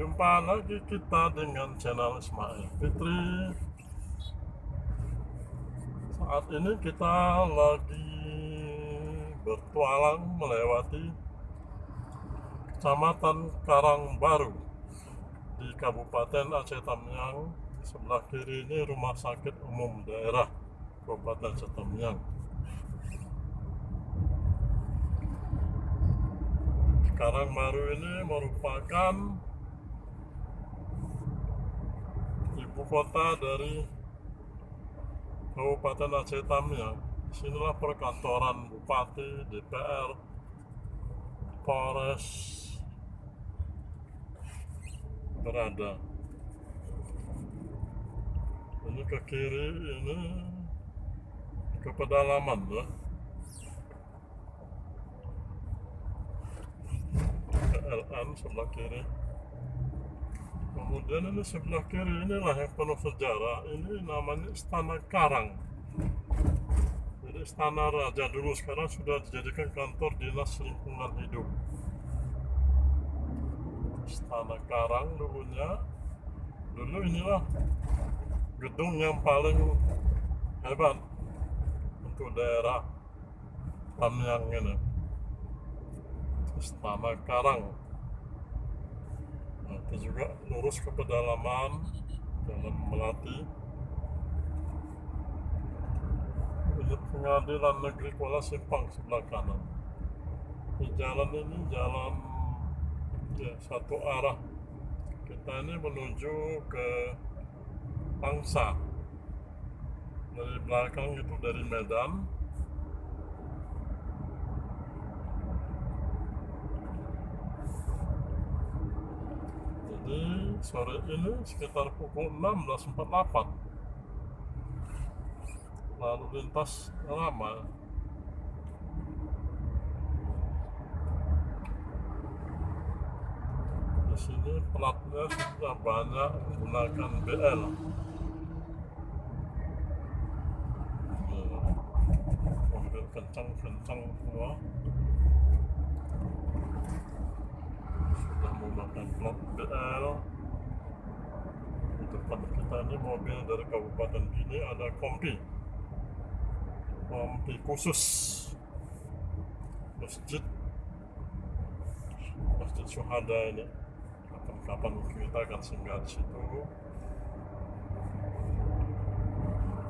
Jumpa lagi kita dengan channel Ismail Fitri. Saat ini kita lagi bertualang melewati Kecamatan Karangbaru di Kabupaten Aceh Tamiang. Di sebelah kiri ini Rumah Sakit Umum Daerah Kabupaten Aceh Tamiang. Karangbaru ini merupakan ibu kota dari Kabupaten Aceh Tamiang. Disinilah perkantoran Bupati, DPR, Polres berada. Ini ke kiri, ini ke pedalaman ya. KLN sebelah kiri. Kemudian ini sebelah kiri inilah yang penuh sejarah. Ini namanya Istana Karang. Jadi istana raja dulu, sekarang sudah dijadikan kantor dinas lingkungan hidup. Istana Karang dulunya. Dulu inilah gedung yang paling hebat untuk daerah Tamiang ini. Istana Karang. Nanti juga lurus ke pedalaman Jalan Melati. Ini Pengadilan Negeri Kuala Simpang sebelah kanan. Di jalan ini jalan ya, satu arah. Kita ini menuju ke Pangsa. Dari belakang itu dari Medan. Jadi sore ini sekitar pukul 16.48. Lalu lintas ramai. Di sini platnya sudah banyak menggunakan BL. Mobil kencang-kencang semua sudah menggunakan plat BL. Di depan kita ini mobil dari Kabupaten Bini, ada kompi khusus masjid Syuhada ini. Kapan-kapan kita akan singgah di situ.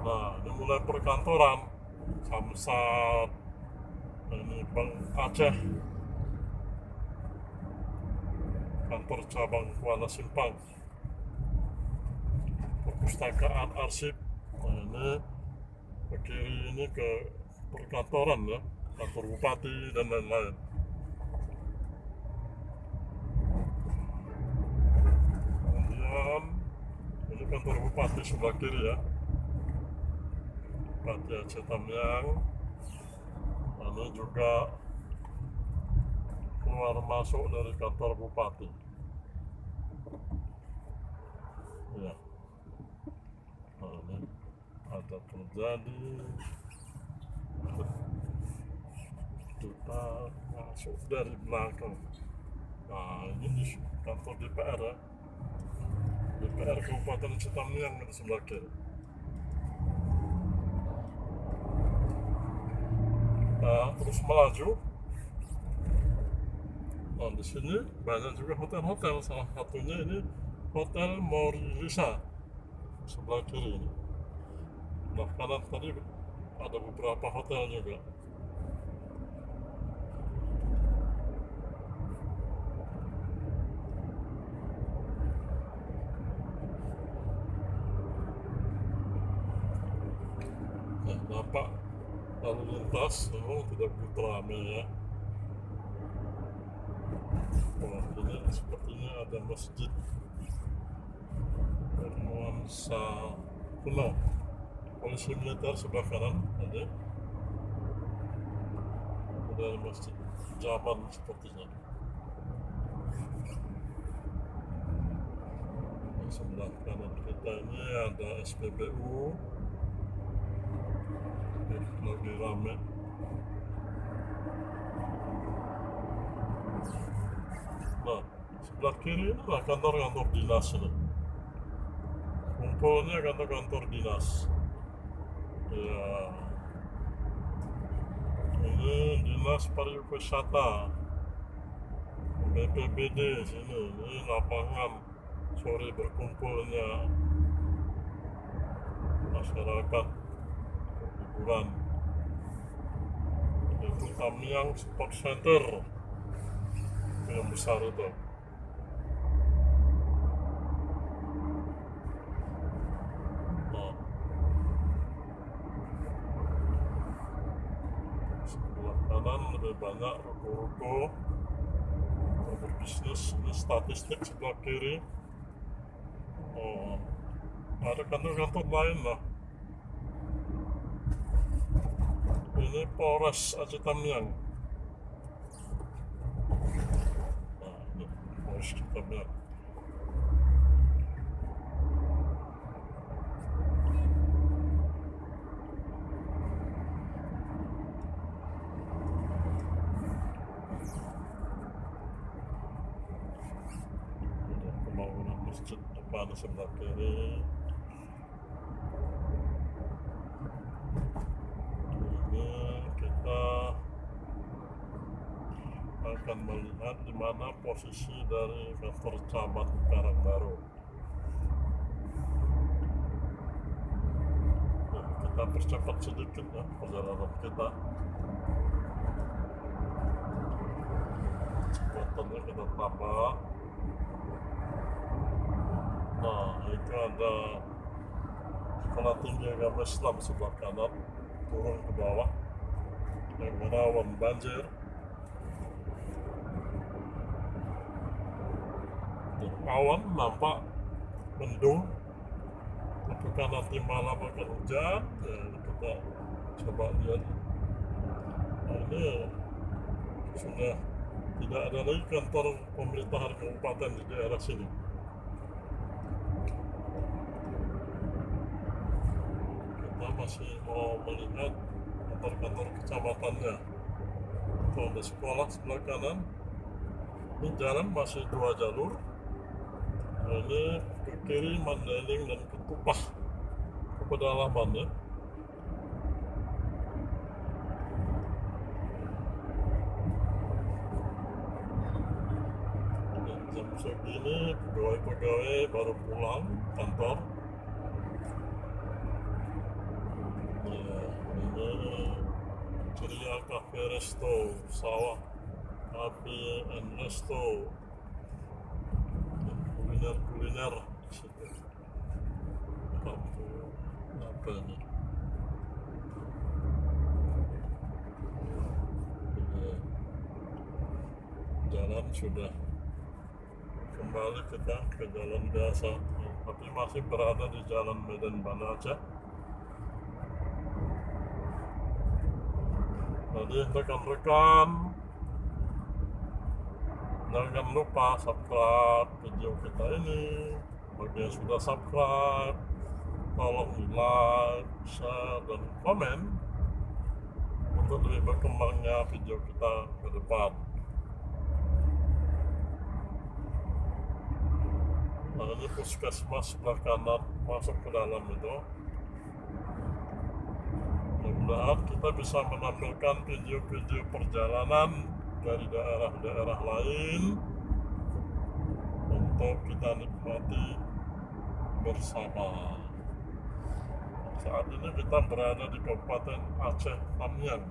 Nah, ini mulai perkantoran Samsat, ini Bank Aceh, kantor cabang Kuala Simpang, perpustakaan arsip. Nah, ini ke kiri ini ke perkantoran ya, kantor bupati dan lain-lain. Kemudian ini kantor bupati sebelah kiri ya, Bupati Aceh Tamiang. Ini juga keluar masuk dari kantor bupati ya. Nah, ini ada terjadi, kita masuk dari belakang. Nah, ini di kantor DPR ya, DPR Kabupaten Aceh Tamiang di sebelah kiri. Nah, terus melaju. Nah, di sini banyak juga hotel-hotel. Salah satunya ini Hotel Morisa sebelah kiri ini. Sebelah kanan tadi ada beberapa hotel juga. Nah, nampak lalu lintas memang tidak begitu ramai ya. Wah, ini sepertinya ada masjid bernuansa kuno. Polisi militer sebelah kanan ada. Ada masjid zaman sepertinya. Di sebelah kanan kita ini ada SPBU. Lagi rame. Nah, Sebelah kiri inilah kantor-kantor dinas ini. Kumpulnya kantor-kantor dinas. Ya, ini dinas pariwisata BPBD sini. Ini lapangan sore berkumpulnya masyarakat hiburan. Itu Tamiang Sport Center itu yang besar itu. Nah, sebelah kanan lebih banyak ruko-ruko berbisnis. Ini statistik sebelah kiri. Oh, ada kantor-kantor lain lah. Ini Polres Aceh Tamiang. Nah, ini Polres Aceh Tamiang. Ada pembangunan masjid depan sebelah kiri. Kita akan melihat di mana posisi dari kantor camat Karangbaru. Nah, kita percepat sedikit ya perjalanan kita. Kecepatannya kita tambah. Nah, itu ada Sekolah Tinggi Agama Islam sebelah kanan, turun ke bawah yang merawan banjir. Awan nampak mendung, apakah nanti malam akan hujan? Ya, kita coba lihat. Nah, ini sudah tidak ada lagi kantor pemerintahan kabupaten di daerah sini. Kita masih mau melihat kantor-kantor kecamatannya. Itu ada sekolah sebelah kanan. Ini jalan masih 2 jalur. Ini ke kiri Mandailing dan ke Tupah ke pedalaman ya. Jam segini pegawai-pegawai baru pulang kantor. Ya, ini Ceria Cafe Resto Sawah Cafe and Resto, kuliner di situ. Apa ini? Jalan sudah kembali kita ke jalan biasa, tapi masih berada di jalan Medan Banda Aceh. Jadi rekan-rekan, jangan lupa subscribe video kita ini. Bagi yang sudah subscribe, tolong di like, share, dan komen untuk lebih berkembangnya video kita ke depan. Nah, ini puskesmas sebelah kanan masuk ke dalam itu. Mudah-mudahan kita bisa menampilkan video-video perjalanan dari daerah-daerah lain untuk kita nikmati bersama. Saat ini kita berada di Kabupaten Aceh Tamiang.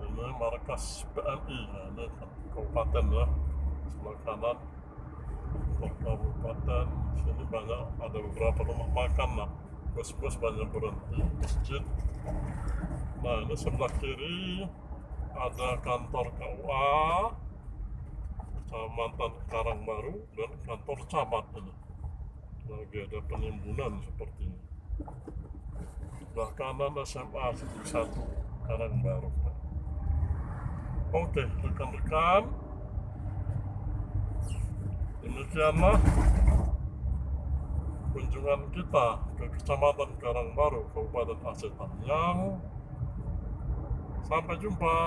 Ini markas PMI, nah, ini kabupaten ya, sebelah kanan kabupaten. Sini banyak, ada beberapa rumah makan lah, bus-bus banyak berhenti, masjid. Nah, ini sebelah kiri ada kantor KUA Kecamatan Karangbaru dan kantor camat ini. Lagi ada penimbunan sepertinya. Sebelah kanan SMA Negeri 1 Karangbaru. Oke, rekan-rekan, Demikianlah kunjungan kita ke Kecamatan Karangbaru, Kabupaten Aceh Tamiang. Sampai jumpa.